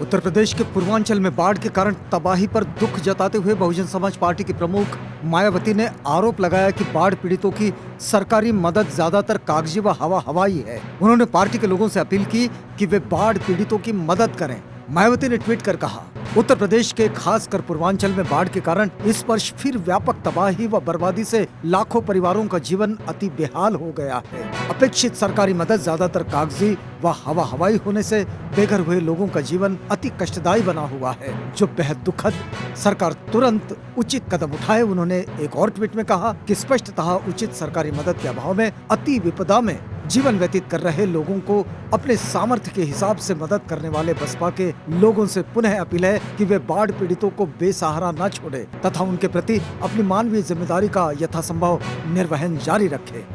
उत्तर प्रदेश के पूर्वांचल में बाढ़ के कारण तबाही पर दुख जताते हुए बहुजन समाज पार्टी की प्रमुख मायावती ने आरोप लगाया कि बाढ़ पीड़ितों की सरकारी मदद ज्यादातर कागजी व हवाई है। उन्होंने पार्टी के लोगों से अपील की कि वे बाढ़ पीड़ितों की मदद करें। मायावती ने ट्वीट कर कहा, उत्तर प्रदेश के खासकर पूर्वांचल में बाढ़ के कारण इस वर्ष फिर व्यापक तबाही व बर्बादी से लाखों परिवारों का जीवन अति बेहाल हो गया है। अपेक्षित सरकारी मदद ज्यादातर कागजी व हवाई होने से बेघर हुए लोगों का जीवन अति कष्टदायी बना हुआ है, जो बेहद दुखद। सरकार तुरंत उचित कदम उठाए। उन्होंने एक और ट्वीट में कहा कि स्पष्टतः उचित सरकारी मदद के अभाव में अति विपदा में जीवन व्यतीत कर रहे लोगों को अपने सामर्थ्य के हिसाब से मदद करने वाले बसपा के लोगों से पुनः अपील है कि वे बाढ़ पीड़ितों को बेसहारा न छोड़े तथा उनके प्रति अपनी मानवीय जिम्मेदारी का यथासंभव निर्वहन जारी रखे।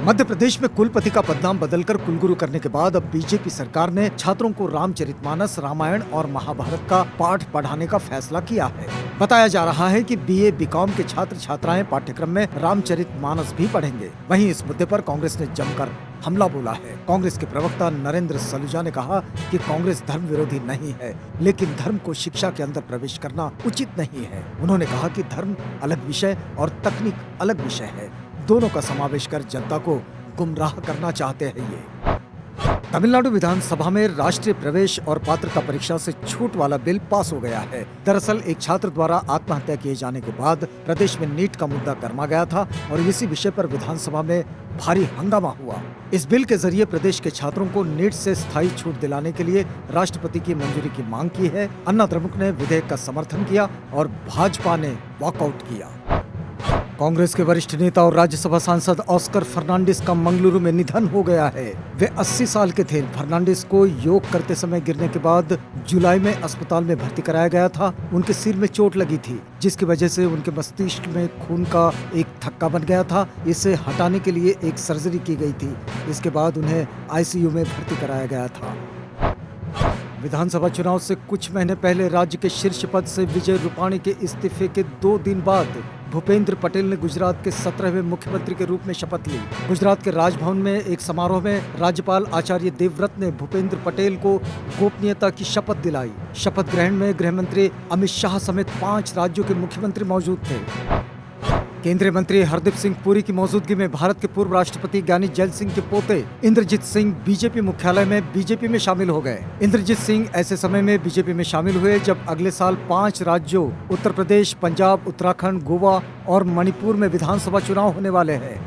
मध्य प्रदेश में कुलपति का पदनाम बदलकर कुलगुरु करने के बाद अब बीजेपी सरकार ने छात्रों को रामचरितमानस, रामायण और महाभारत का पाठ पढ़ाने का फैसला किया है। बताया जा रहा है कि बीए, बीकॉम के छात्र छात्राएं पाठ्यक्रम में रामचरितमानस भी पढ़ेंगे। वहीं इस मुद्दे पर कांग्रेस ने जमकर हमला बोला है। कांग्रेस के प्रवक्ता नरेंद्र सलूजा ने कहा कि कांग्रेस धर्म विरोधी नहीं है, लेकिन धर्म को शिक्षा के अंदर प्रवेश करना उचित नहीं है। उन्होंने कहा कि धर्म अलग विषय और तकनीक अलग विषय है, दोनों का समावेश कर जनता को गुमराह करना चाहते हैं ये। तमिलनाडु विधानसभा में राष्ट्रीय प्रवेश और पात्रता परीक्षा से छूट वाला बिल पास हो गया है। दरअसल एक छात्र द्वारा आत्महत्या किए जाने के बाद प्रदेश में नीट का मुद्दा गर्मा गया था और इसी विषय पर विधानसभा में भारी हंगामा हुआ। इस बिल के जरिए प्रदेश के छात्रों को नीट से स्थायी छूट दिलाने के लिए राष्ट्रपति की मंजूरी की मांग की है। अन्ना द्रमुक ने विधेयक का समर्थन किया और भाजपा ने वॉकआउट किया। कांग्रेस के वरिष्ठ नेता और राज्यसभा सांसद ऑस्कर फर्नांडिस का मंगलुरु में निधन हो गया है। वे 80 साल के थे। फर्नांडिस को योग करते समय गिरने के बाद जुलाई में अस्पताल में भर्ती कराया गया था। उनके सिर में चोट लगी थी, जिसकी वजह से उनके मस्तिष्क में खून का एक थक्का बन गया था। इसे हटाने के लिए एक सर्जरी की गई थी। इसके बाद उन्हें आईसीयू में भर्ती कराया गया था। विधानसभा चुनाव से कुछ महीने पहले राज्य के शीर्ष पद से विजय रूपाणी के इस्तीफे के 2 दिन बाद भूपेंद्र पटेल ने गुजरात के 17वें मुख्यमंत्री के रूप में शपथ ली। गुजरात के राजभवन में एक समारोह में राज्यपाल आचार्य देवव्रत ने भूपेंद्र पटेल को गोपनीयता की शपथ दिलाई। शपथ ग्रहण में गृह मंत्री अमित शाह समेत 5 राज्यों के मुख्यमंत्री मौजूद थे। केंद्रीय मंत्री हरदीप सिंह पुरी की मौजूदगी में भारत के पूर्व राष्ट्रपति ज्ञानी जैल सिंह के पोते इंद्रजीत सिंह बीजेपी मुख्यालय में बीजेपी में शामिल हो गए। इंद्रजीत सिंह ऐसे समय में बीजेपी में शामिल हुए जब अगले साल 5 राज्यों उत्तर प्रदेश, पंजाब, उत्तराखंड, गोवा और मणिपुर में विधानसभा चुनाव होने वाले हैं।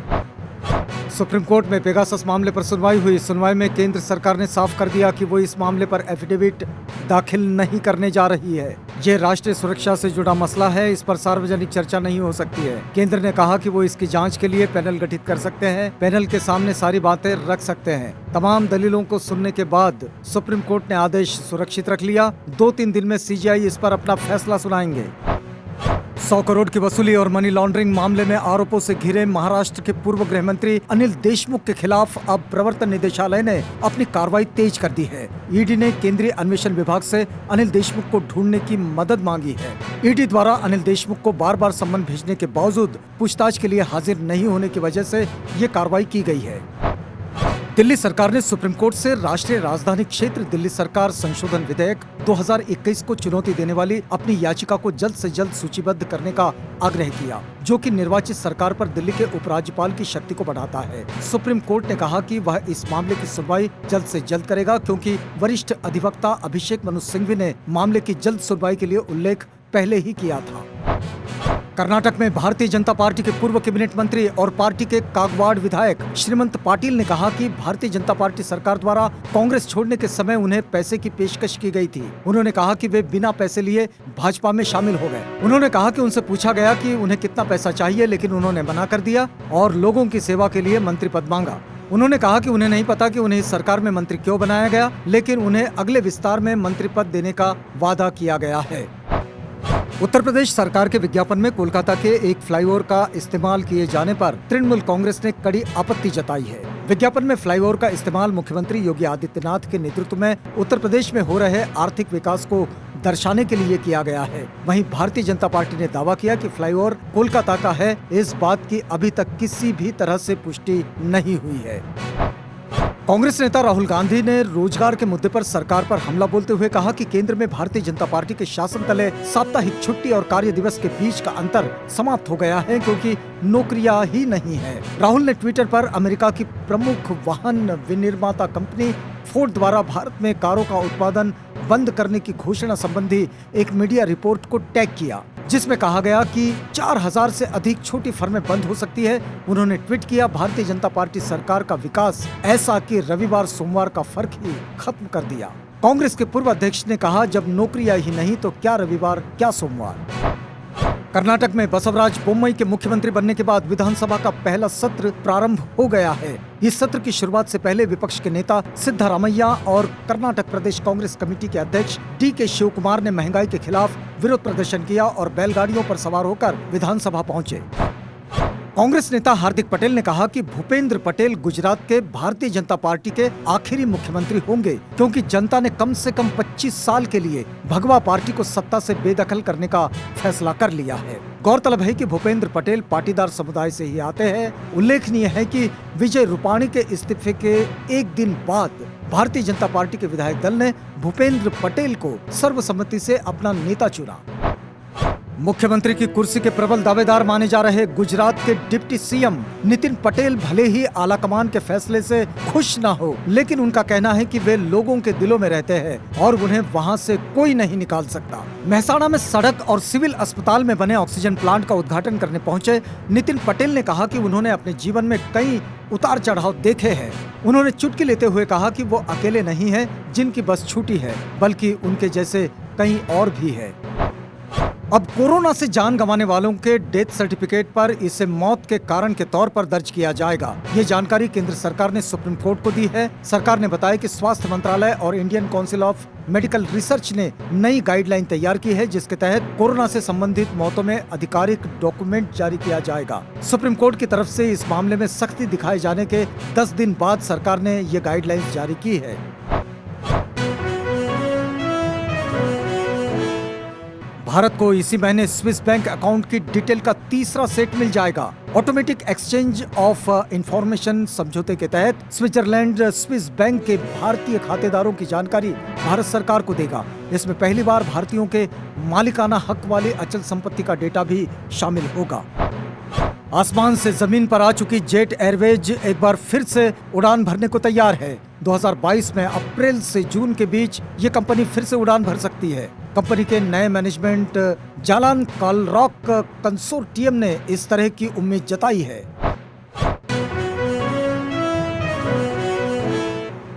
सुप्रीम कोर्ट में पेगासस मामले पर सुनवाई हुई। सुनवाई में केंद्र सरकार ने साफ कर दिया कि वो इस मामले पर एफिडेविट दाखिल नहीं करने जा रही है। ये राष्ट्रीय सुरक्षा से जुड़ा मसला है, इस पर सार्वजनिक चर्चा नहीं हो सकती है। केंद्र ने कहा कि वो इसकी जांच के लिए पैनल गठित कर सकते हैं। पैनल के सामने सारी बातें रख सकते हैं। तमाम दलीलों को सुनने के बाद सुप्रीम कोर्ट ने आदेश सुरक्षित रख लिया। 2-3 दिन में सीजीआई इस पर अपना फैसला सुनाएंगे। 100 करोड़ की वसूली और मनी लॉन्ड्रिंग मामले में आरोपों से घिरे महाराष्ट्र के पूर्व गृह मंत्री अनिल देशमुख के खिलाफ अब प्रवर्तन निदेशालय ने अपनी कार्रवाई तेज कर दी है। ईडी ने केंद्रीय अन्वेषण विभाग से अनिल देशमुख को ढूंढने की मदद मांगी है। ईडी द्वारा अनिल देशमुख को बार-बार सम्मन भेजने के बावजूद पूछताछ के लिए हाजिर नहीं होने की वजह से ये कार्रवाई की गई है। दिल्ली सरकार ने सुप्रीम कोर्ट से राष्ट्रीय राजधानी क्षेत्र दिल्ली सरकार संशोधन विधेयक 2021 को चुनौती देने वाली अपनी याचिका को जल्द से जल्द सूचीबद्ध करने का आग्रह किया, जो कि निर्वाचित सरकार पर दिल्ली के उपराज्यपाल की शक्ति को बढ़ाता है। सुप्रीम कोर्ट ने कहा कि वह इस मामले की सुनवाई जल्द से जल्द करेगा, क्योंकि वरिष्ठ अधिवक्ता अभिषेक मनु सिंघवी ने मामले की जल्द सुनवाई के लिए उल्लेख पहले ही किया था। कर्नाटक में भारतीय जनता पार्टी के पूर्व कैबिनेट मंत्री और पार्टी के कागवाड़ विधायक श्रीमंत पाटिल ने कहा कि भारतीय जनता पार्टी सरकार द्वारा कांग्रेस छोड़ने के समय उन्हें पैसे की पेशकश की गई थी। उन्होंने कहा कि वे बिना पैसे लिए भाजपा में शामिल हो गए। उन्होंने कहा कि उनसे पूछा गया कि उन्हें कितना पैसा चाहिए, लेकिन उन्होंने मना कर दिया और लोगों की सेवा के लिए मंत्री पद मांगा। उन्होंने कहा कि उन्हें नहीं पता कि उन्हें इस सरकार में मंत्री क्यों बनाया गया, लेकिन उन्हें अगले विस्तार में मंत्री पद देने का वादा किया गया है। उत्तर प्रदेश सरकार के विज्ञापन में कोलकाता के एक फ्लाईओवर का इस्तेमाल किए जाने पर तृणमूल कांग्रेस ने कड़ी आपत्ति जताई है। विज्ञापन में फ्लाईओवर का इस्तेमाल मुख्यमंत्री योगी आदित्यनाथ के नेतृत्व में उत्तर प्रदेश में हो रहे आर्थिक विकास को दर्शाने के लिए किया गया है। वहीं भारतीय जनता पार्टी ने दावा किया कि फ्लाईओवर कोलकाता का है। इस बात की अभी तक किसी भी तरह से पुष्टि नहीं हुई है। कांग्रेस नेता राहुल गांधी ने रोजगार के मुद्दे पर सरकार पर हमला बोलते हुए कहा कि केंद्र में भारतीय जनता पार्टी के शासन तले साप्ताहिक छुट्टी और कार्य दिवस के बीच का अंतर समाप्त हो गया है, क्योंकि नौकरियां ही नहीं है। राहुल ने ट्विटर पर अमेरिका की प्रमुख वाहन विनिर्माता कंपनी फोर्ड द्वारा भारत में कारों का उत्पादन बंद करने की घोषणा संबंधी एक मीडिया रिपोर्ट को टैग किया, जिसमें कहा गया कि 4000 से अधिक छोटी फर्में बंद हो सकती है। उन्होंने ट्वीट किया, भारतीय जनता पार्टी सरकार का विकास ऐसा कि रविवार सोमवार का फर्क ही खत्म कर दिया। कांग्रेस के पूर्व अध्यक्ष ने कहा, जब नौकरियां ही नहीं तो क्या रविवार क्या सोमवार। कर्नाटक में बसवराज बोम्मई के मुख्यमंत्री बनने के बाद विधानसभा का पहला सत्र प्रारंभ हो गया है। इस सत्र की शुरुआत से पहले विपक्ष के नेता सिद्धारामैया और कर्नाटक प्रदेश कांग्रेस कमेटी के अध्यक्ष डी.के. शिवकुमार ने महंगाई के खिलाफ विरोध प्रदर्शन किया और बैलगाड़ियों पर सवार होकर विधानसभा पहुंचे। कांग्रेस नेता हार्दिक पटेल ने कहा कि भूपेंद्र पटेल गुजरात के भारतीय जनता पार्टी के आखिरी मुख्यमंत्री होंगे, क्योंकि जनता ने कम से कम 25 साल के लिए भगवा पार्टी को सत्ता से बेदखल करने का फैसला कर लिया है। गौरतलब है कि भूपेंद्र पटेल पाटीदार समुदाय से ही आते हैं। उल्लेखनीय है कि विजय रूपाणी के इस्तीफे के एक दिन बाद भारतीय जनता पार्टी के विधायक दल ने भूपेंद्र पटेल को सर्वसम्मति से अपना नेता चुना। मुख्यमंत्री की कुर्सी के प्रबल दावेदार माने जा रहे गुजरात के डिप्टी सीएम नितिन पटेल भले ही आलाकमान के फैसले से खुश न हो, लेकिन उनका कहना है कि वे लोगों के दिलों में रहते हैं और उन्हें वहां से कोई नहीं निकाल सकता। मेहसाणा में सड़क और सिविल अस्पताल में बने ऑक्सीजन प्लांट का उद्घाटन करने पहुंचे नितिन पटेल ने कहा कि उन्होंने अपने जीवन में कई उतार चढ़ाव देखे हैं। उन्होंने चुटकी लेते हुए कहा कि वो अकेले नहीं हैं जिनकी बस छूटी है, बल्कि उनके जैसे कई और भी है। अब कोरोना से जान गंवाने वालों के डेथ सर्टिफिकेट पर इसे मौत के कारण के तौर पर दर्ज किया जाएगा। ये जानकारी केंद्र सरकार ने सुप्रीम कोर्ट को दी है। सरकार ने बताया कि स्वास्थ्य मंत्रालय और Indian council of medical research ने नई गाइडलाइन तैयार की है, जिसके तहत कोरोना से संबंधित मौतों में आधिकारिक डॉक्यूमेंट जारी किया जाएगा। सुप्रीम कोर्ट की तरफ से इस मामले में सख्ती दिखाए जाने के 10 दिन बाद सरकार ने ये गाइडलाइन जारी की है। भारत को इसी महीने स्विस बैंक अकाउंट की डिटेल का तीसरा सेट मिल जाएगा। ऑटोमेटिक एक्सचेंज ऑफ इंफॉर्मेशन समझौते के तहत स्विट्जरलैंड स्विस बैंक के भारतीय खातेदारों की जानकारी भारत सरकार को देगा। इसमें पहली बार भारतीयों के मालिकाना हक वाली अचल संपत्ति का डेटा भी शामिल होगा। आसमान से जमीन पर आ चुकी जेट एयरवेज एक बार फिर से उड़ान भरने को तैयार है। 2022 में अप्रैल से जून के बीच ये कंपनी फिर से उड़ान भर सकती है। कंपनी के नए मैनेजमेंट जालान कालरॉक कंसोर्टियम ने इस तरह की उम्मीद जताई है।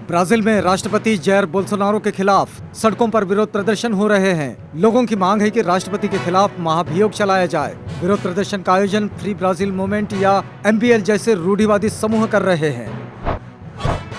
ब्राजील में राष्ट्रपति जैर बोल्सोनारो के खिलाफ सड़कों पर विरोध प्रदर्शन हो रहे हैं। लोगों की मांग है कि राष्ट्रपति के खिलाफ महाभियोग चलाया जाए। विरोध प्रदर्शन का आयोजन फ्री ब्राजील मूवमेंट या MBL जैसे रूढ़िवादी समूह कर रहे हैं।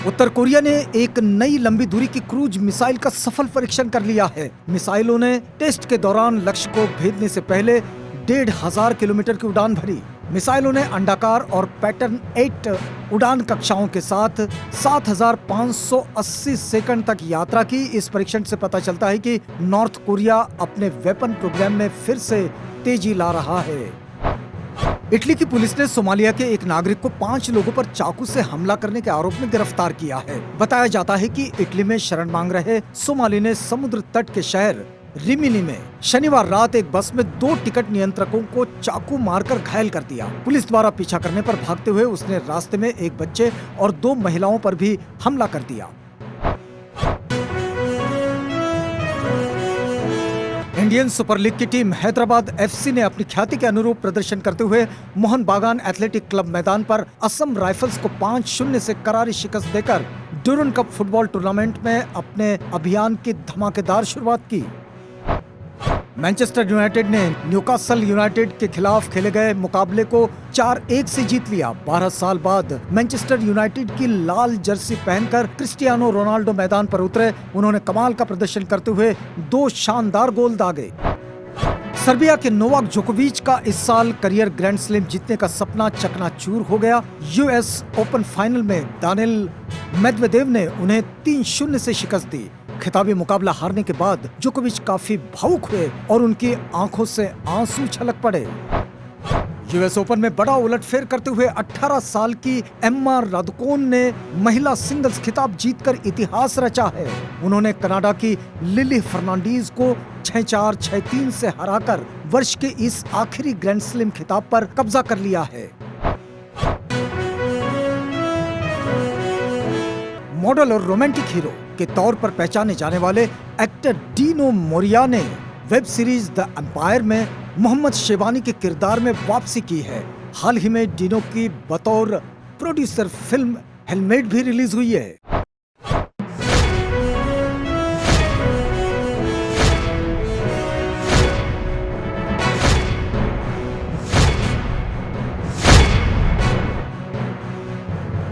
उत्तर कोरिया ने एक नई लंबी दूरी की क्रूज मिसाइल का सफल परीक्षण कर लिया है। मिसाइलों ने टेस्ट के दौरान लक्ष्य को भेदने से पहले 1500 किलोमीटर की उड़ान भरी। मिसाइलों ने अंडाकार और पैटर्न 8 उड़ान कक्षाओं के साथ 7580 सेकंड तक यात्रा की। इस परीक्षण से पता चलता है कि नॉर्थ कोरिया अपने वेपन प्रोग्राम में फिर से तेजी ला रहा है। इटली की पुलिस ने सोमालिया के एक नागरिक को 5 लोगों पर चाकू से हमला करने के आरोप में गिरफ्तार किया है। बताया जाता है कि इटली में शरण मांग रहे सोमाली ने समुद्र तट के शहर रिमिनी में शनिवार रात एक बस में 2 टिकट नियंत्रकों को चाकू मारकर घायल कर दिया। पुलिस द्वारा पीछा करने पर भागते हुए उसने रास्ते में एक बच्चे और 2 महिलाओं पर भी हमला कर दिया। इंडियन सुपर लीग की टीम हैदराबाद FC ने अपनी ख्याति के अनुरूप प्रदर्शन करते हुए मोहन बागान एथलेटिक क्लब मैदान पर असम राइफल्स को 5-0 से करारी शिकस्त देकर ड्यूरन कप फुटबॉल टूर्नामेंट में अपने अभियान की धमाकेदार शुरुआत की। मैनचेस्टर यूनाइटेड ने न्यूकासल यूनाइटेड के खिलाफ खेले गए मुकाबले को 4-1 से जीत लिया। 12 साल बाद मैनचेस्टर यूनाइटेड की लाल जर्सी पहनकर क्रिस्टियानो रोनाल्डो मैदान पर उतरे। उन्होंने कमाल का प्रदर्शन करते हुए 2 शानदार गोल दागे। सर्बिया के नोवाक जोकोविच का इस साल करियर ग्रैंड स्लैम जीतने का सपना चकनाचूर हो गया। US ओपन फाइनल में दानिल मेदवेदेव ने उन्हें 3-0 से शिकस्त दी। खिताबी मुकाबला हारने के बाद जोकोविच काफी भावुक हुए और उनकी आंखों से आंसू छलक पड़े। यूएस ओपन में बड़ा उलटफेर करते हुए 18 साल की एम्मा रादुकोन ने महिला सिंगल्स खिताब जीतकर इतिहास रचा है। उन्होंने कनाडा की लिली फर्नांडीज को 6-4, 6-3 से हराकर वर्ष के इस आखिरी ग्रैंड स्लैम खिताब पर कब्जा कर लिया है। मॉडल और रोमांटिक हीरो के तौर पर पहचाने जाने वाले एक्टर डीनो मोरिया ने वेब सीरीज द एम्पायर में मोहम्मद शेबानी के किरदार में वापसी की है। हाल ही में डीनो की बतौर प्रोड्यूसर फिल्म हेलमेट भी रिलीज हुई है।